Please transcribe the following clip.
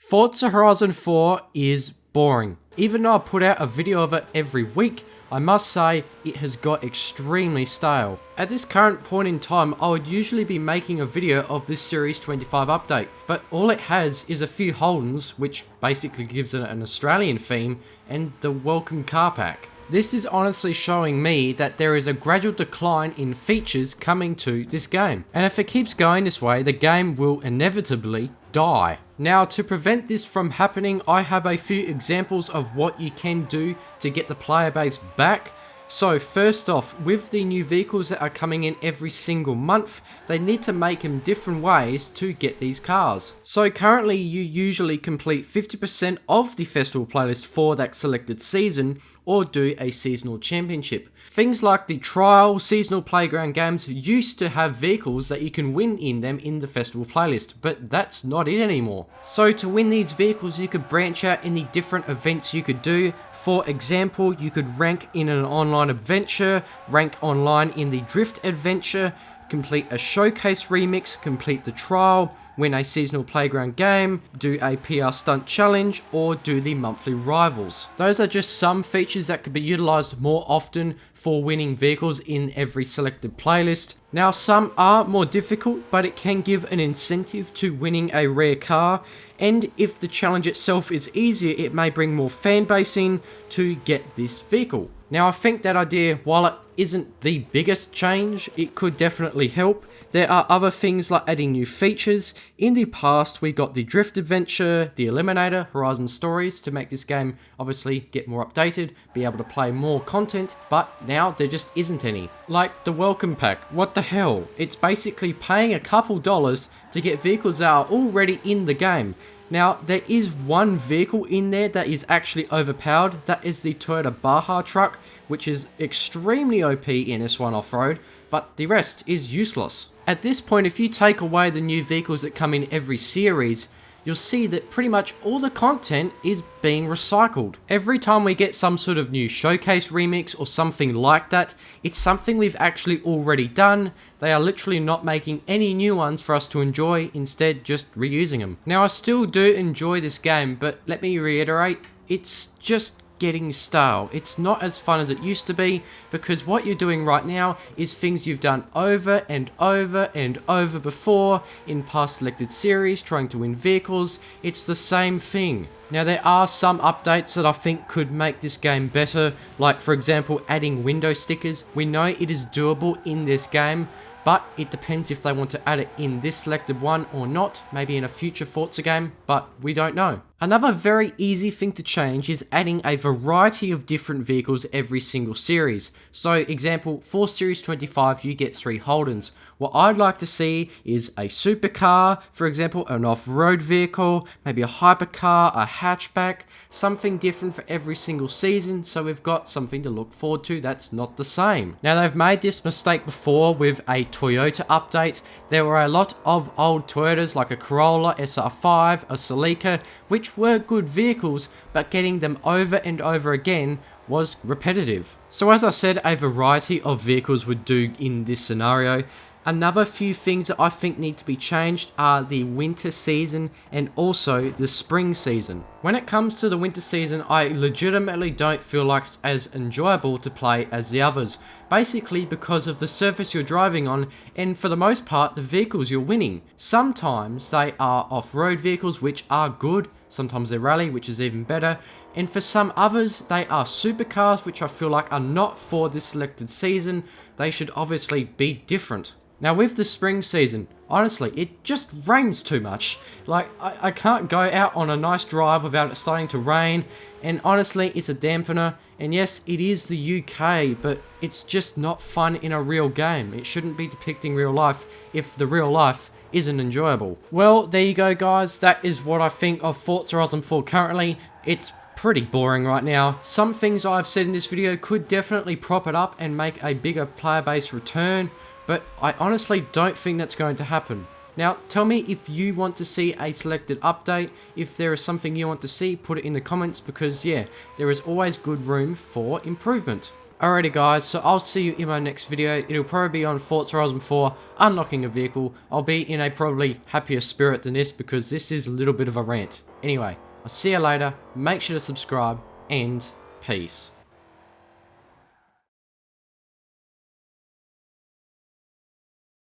Forza Horizon 4 is boring. Even though I put out a video of it every week, I must say it has got extremely stale. At this current point in time, I would usually be making a video of this Series 25 update, but all it has is a few Holdens, which basically gives it an Australian theme, and the welcome car pack. This is honestly showing me that there is a gradual decline in features coming to this game, and if it keeps going this way, the game will inevitably die. Now, to prevent this from happening, I have a few examples of what you can do to get the player base back. So first off, with the new vehicles that are coming in every single month, they need to make them different ways to get these cars. So currently you usually complete 50% of the festival playlist for that selected season, or do a seasonal championship. Things like the trial seasonal playground games used to have vehicles that you can win in them in the festival playlist, but that's not it anymore. So to win these vehicles, you could branch out in the different events you could do. For example, you could rank in an online adventure, rank online in the drift adventure, complete a showcase remix, complete the trial, win a seasonal playground game, do a PR stunt challenge, or do the monthly rivals. Those are just some features that could be utilized more often for winning vehicles in every selected playlist. Now, some are more difficult, but it can give an incentive to winning a rare car, and if the challenge itself is easier, it may bring more fan base in to get this vehicle. Now, I think that idea, while it isn't the biggest change, it could definitely help. There are other things like adding new features. In the past, we got the Drift Adventure, the Eliminator, Horizon Stories to make this game obviously get more updated, be able to play more content, but now there just isn't any. Like the Welcome Pack, what the hell? It's basically paying a couple dollars to get vehicles that are already in the game. Now, there is one vehicle in there that is actually overpowered. That is the Toyota Baja truck, which is extremely OP in S1 off-road, but the rest is useless. At this point, if you take away the new vehicles that come in every series, you'll see that pretty much all the content is being recycled. Every time we get some sort of new showcase remix or something like that, it's something we've actually already done. They are literally not making any new ones for us to enjoy, instead just reusing them. Now, I still do enjoy this game, but let me reiterate, it's just getting stale. It's not as fun as it used to be, because what you're doing right now is things you've done over and over and over before in past selected series, trying to win vehicles. It's the same thing. Now, there are some updates that I think could make this game better, like for example adding window stickers. We know it is doable in this game, but it depends if they want to add it in this selected one or not, maybe in a future Forza game, but we don't know. Another very easy thing to change is adding a variety of different vehicles every single series. So, example, for Series 25 you get 3 Holdens. What I'd like to see is a supercar, for example, an off-road vehicle, maybe a hypercar, a hatchback, something different for every single season, so we've got something to look forward to that's not the same. Now, they've made this mistake before with a Toyota update. There were a lot of old Toyotas like a Corolla, SR5, a Celica, which were good vehicles, but getting them over and over again was repetitive. So as I said, a variety of vehicles would do in this scenario. Another few things that I think need to be changed are the winter season and also the spring season. When it comes to the winter season, I legitimately don't feel like it's as enjoyable to play as the others. Basically because of the surface you're driving on, and for the most part the vehicles you're winning. Sometimes they are off-road vehicles, which are good. Sometimes they're rally, which is even better. And for some others, they are supercars, which I feel like are not for this selected season. They should obviously be different. Now, with the spring season, honestly, it just rains too much. Like, I can't go out on a nice drive without it starting to rain, and honestly, it's a dampener. And yes, it is the UK, but it's just not fun in a real game. It shouldn't be depicting real life if the real life isn't enjoyable. Well, there you go, guys. That is what I think of Forza Horizon 4 currently. It's pretty boring right now. Some things I've said in this video could definitely prop it up and make a bigger player base return, but I honestly don't think that's going to happen. Now, tell me if you want to see a selected update. If there is something you want to see, put it in the comments, because yeah, there is always good room for improvement. Alrighty guys, so I'll see you in my next video. It'll probably be on Forza Horizon 4, unlocking a vehicle. I'll be in a probably happier spirit than this, because this is a little bit of a rant. Anyway, I'll see you later, make sure to subscribe, and peace.